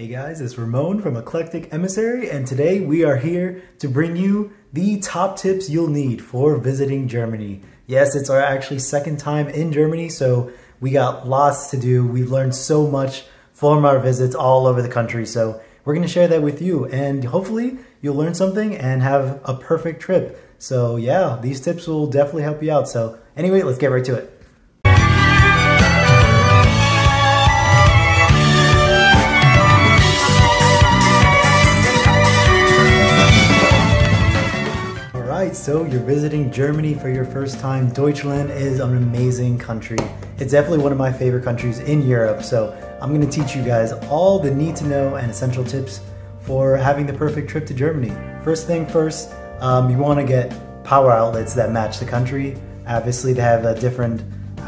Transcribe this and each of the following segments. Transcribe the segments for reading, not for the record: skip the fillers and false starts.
Hey guys, it's Ramon from Eclectic Emissary, and today we are here to bring you the top tips you'll need for visiting Germany. Yes, it's our actually second time in Germany, so we got lots to do. We've learned so much from our visits all over the country, so we're going to share that with you, and hopefully you'll learn something and have a perfect trip. So yeah, these tips will definitely help you out. So anyway, let's get right to it. So you're visiting Germany for your first time. Deutschland is an amazing country. It's definitely one of my favorite countries in Europe. So I'm going to teach you guys all the need to know and essential tips for having the perfect trip to Germany. First thing first, you want to get power outlets that match the country. Obviously they have different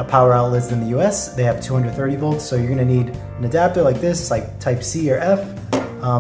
power outlets than the US. They have 230 volts, so you're going to need an adapter like this, like type C or F.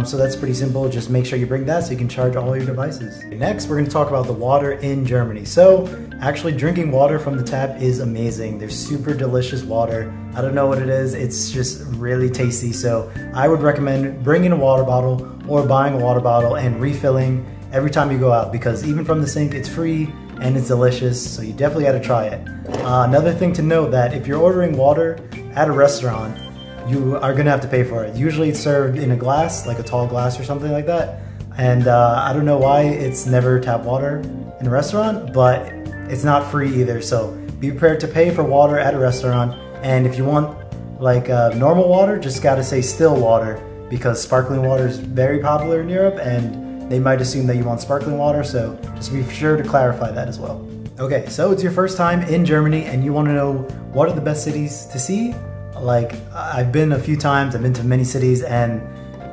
So that's pretty simple. Just make sure you bring that so you can charge all your devices. Next, we're going to talk about the water in Germany. So actually drinking water from the tap is amazing. There's super delicious water. I don't know what it is. It's just really tasty. So I would recommend bringing a water bottle or buying a water bottle and refilling every time you go out, because even from the sink, it's free and it's delicious. So you definitely got to try it. Another thing to note, that if you're ordering water at a restaurant, you are gonna have to pay for it. Usually it's served in a glass, like a tall glass or something like that. And I don't know why it's never tap water in a restaurant, but it's not free either. So be prepared to pay for water at a restaurant. And if you want like normal water, just gotta say still water, because sparkling water is very popular in Europe and they might assume that you want sparkling water. So just be sure to clarify that as well. Okay, so it's your first time in Germany and you wanna know what are the best cities to see. Like, I've been a few times, I've been to many cities, and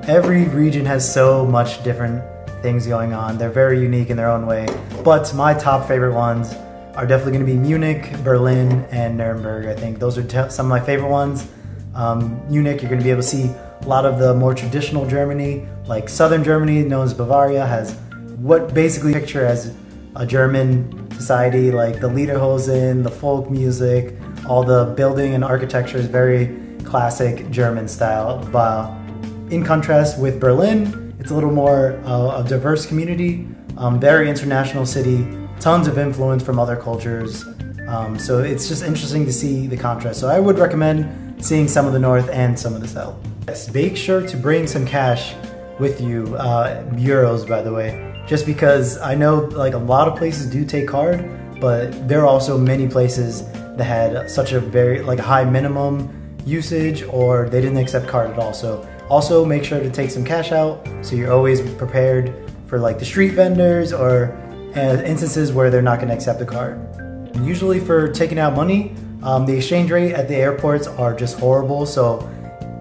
every region has so much different things going on. They're very unique in their own way. But my top favorite ones are definitely going to be Munich, Berlin, and Nuremberg. I think those are some of my favorite ones. Munich, you're going to be able to see a lot of the more traditional Germany, like southern Germany, known as Bavaria, has what basically picture as a German society, like the Lederhosen, the folk music, all the building and architecture is very classic German style. But in contrast with Berlin, it's a little more a diverse community, very international city, tons of influence from other cultures. So it's just interesting to see the contrast. So I would recommend seeing some of the north and some of the south. Yes, make sure to bring some cash with you, euros by the way, just because I know like a lot of places do take card, but there are also many places that had such a very high minimum usage, or they didn't accept card at all. So also make sure to take some cash out so you're always prepared for like the street vendors or instances where they're not going to accept the card. Usually for taking out money, the exchange rate at the airports are just horrible. So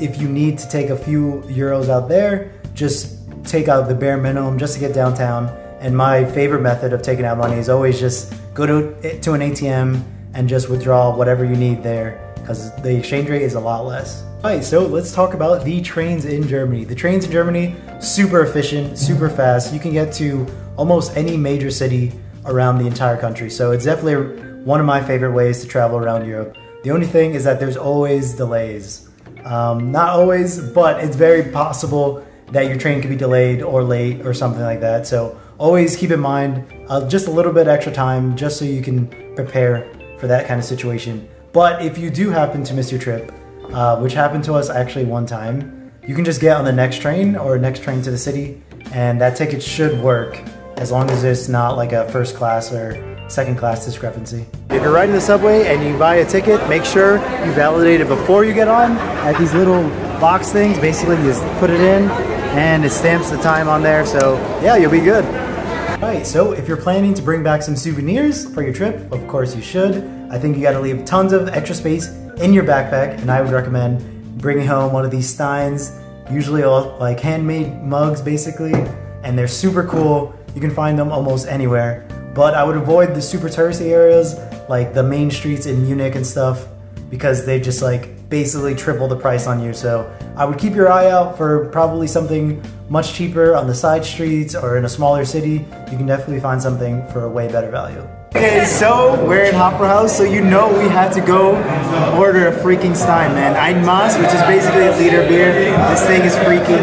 if you need to take a few euros out there, just take out the bare minimum just to get downtown. And my favorite method of taking out money is always just go to an ATM and just withdraw whatever you need there, because the exchange rate is a lot less. Alright, so let's talk about the trains in Germany. The trains in Germany, super efficient, super fast. You can get to almost any major city around the entire country. So it's definitely one of my favorite ways to travel around Europe. The only thing is that there's always delays. Not always, but it's very possible that your train could be delayed or late or something like that. So always keep in mind just a little bit extra time just so you can prepare for that kind of situation. But if you do happen to miss your trip, which happened to us actually one time, you can just get on the next train or next train to the city, and that ticket should work as long as it's not like a first class or second class discrepancy. If you're riding the subway and you buy a ticket, make sure you validate it before you get on at these little box things. Basically you just put it in and it stamps the time on there, so yeah, you'll be good. Alright, so if you're planning to bring back some souvenirs for your trip, of course you should. I think you gotta leave tons of extra space in your backpack, and I would recommend bringing home one of these Steins, usually all like handmade mugs basically, and they're super cool. You can find them almost anywhere, but I would avoid the super touristy areas like the main streets in Munich and stuff, because they just like basically triple the price on you. So I would keep your eye out for probably something much cheaper on the side streets or in a smaller city. You can definitely find something for a way better value. Okay, so we're in Hopper House, so you know we had to go order a freaking Stein, man. Ein Maß, which is basically a liter beer. This thing is freaking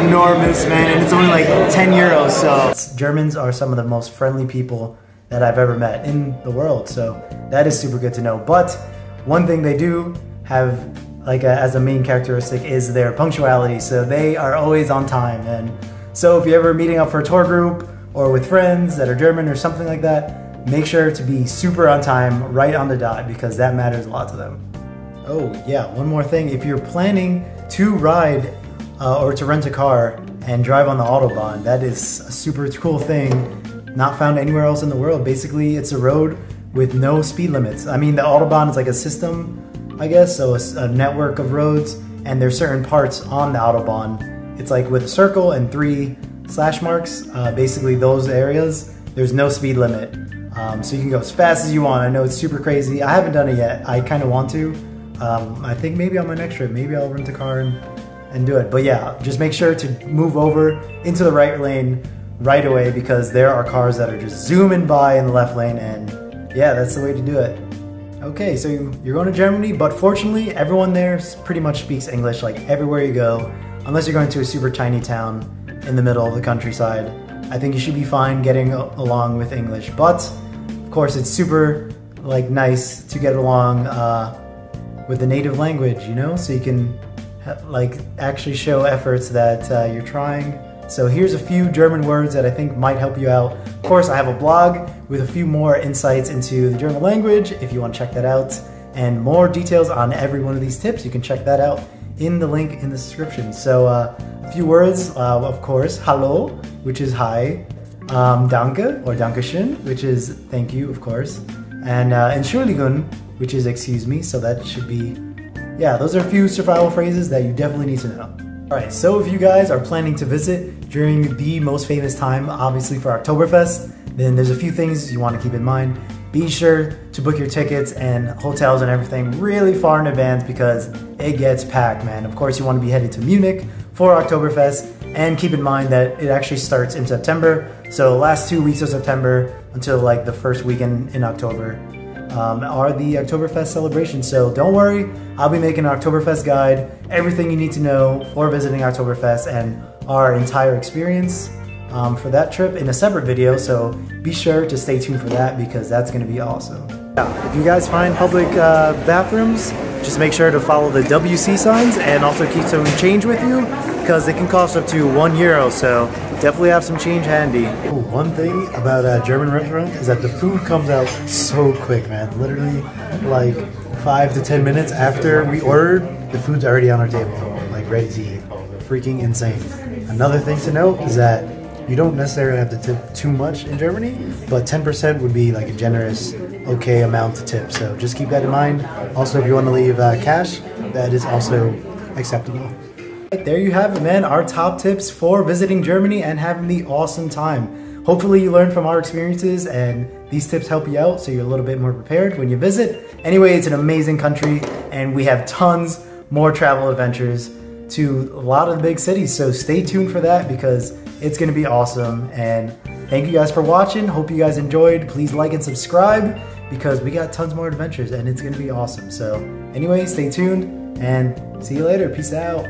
enormous, man, and it's only like 10 euros, so. Germans are some of the most friendly people that I've ever met in the world, so that is super good to know. But one thing they do have like as a main characteristic is their punctuality, so they are always on time. And so if you're ever meeting up for a tour group or with friends that are German or something like that, make sure to be super on time, right on the dot, because that matters a lot to them. Oh yeah, one more thing. If you're planning to ride or to rent a car and drive on the Autobahn, that is a super cool thing, not found anywhere else in the world. Basically, it's a road with no speed limits. I mean, the Autobahn is like a system, I guess, so it's a network of roads, and there's certain parts on the Autobahn. It's like with a circle and 3 slash marks. Basically, those areas, there's no speed limit. So you can go as fast as you want. I know it's super crazy. I haven't done it yet. I kind of want to. I think maybe on my next trip, maybe I'll rent a car and do it. But yeah, just make sure to move over into the right lane right away, because there are cars that are just zooming by in the left lane, and yeah, that's the way to do it. Okay, so you're going to Germany, but fortunately everyone there pretty much speaks English, like everywhere you go, unless you're going to a super tiny town in the middle of the countryside. I think you should be fine getting along with English, but of course it's super like nice to get along with the native language, you know, so you can like actually show efforts that you're trying. So here's a few German words that I think might help you out. Of course, I have a blog with a few more insights into the German language if you want to check that out, and more details on every one of these tips. You can check that out in the link in the description. So a few words, of course, hallo, which is hi, danke or dankeschön, which is thank you, of course, and entschuldigung, which is excuse me. So that should be, yeah, those are a few survival phrases that you definitely need to know. Alright, so if you guys are planning to visit during the most famous time, obviously for Oktoberfest, then there's a few things you want to keep in mind. Be sure to book your tickets and hotels and everything really far in advance, because it gets packed, man. Of course, you want to be headed to Munich for Oktoberfest, and keep in mind that it actually starts in September, so last 2 weeks of September until like the first weekend in October are the Oktoberfest celebrations. So don't worry, I'll be making an Oktoberfest guide, everything you need to know for visiting Oktoberfest and our entire experience for that trip in a separate video, so be sure to stay tuned for that, because that's going to be awesome. If you guys find public bathrooms, just make sure to follow the WC signs and also keep some change with you, because they can cost up to €1, so definitely have some change handy. Ooh, one thing about a German restaurant is that the food comes out so quick, man. Literally like 5 to 10 minutes after we ordered, the food's already on our table, like ready to eat. Freaking insane. Another thing to note is that you don't necessarily have to tip too much in Germany, but 10% would be like a generous, okay amount to tip. So just keep that in mind. Also, if you want to leave cash, that is also acceptable. There you have it, man. Our top tips for visiting Germany and having the awesome time. Hopefully you learned from our experiences and these tips help you out so you're a little bit more prepared when you visit. Anyway, it's an amazing country and we have tons more travel adventures to a lot of the big cities. So stay tuned for that, because it's going to be awesome. And thank you guys for watching. Hope you guys enjoyed. Please like and subscribe, because we got tons more adventures and it's going to be awesome. So anyway, stay tuned and see you later. Peace out.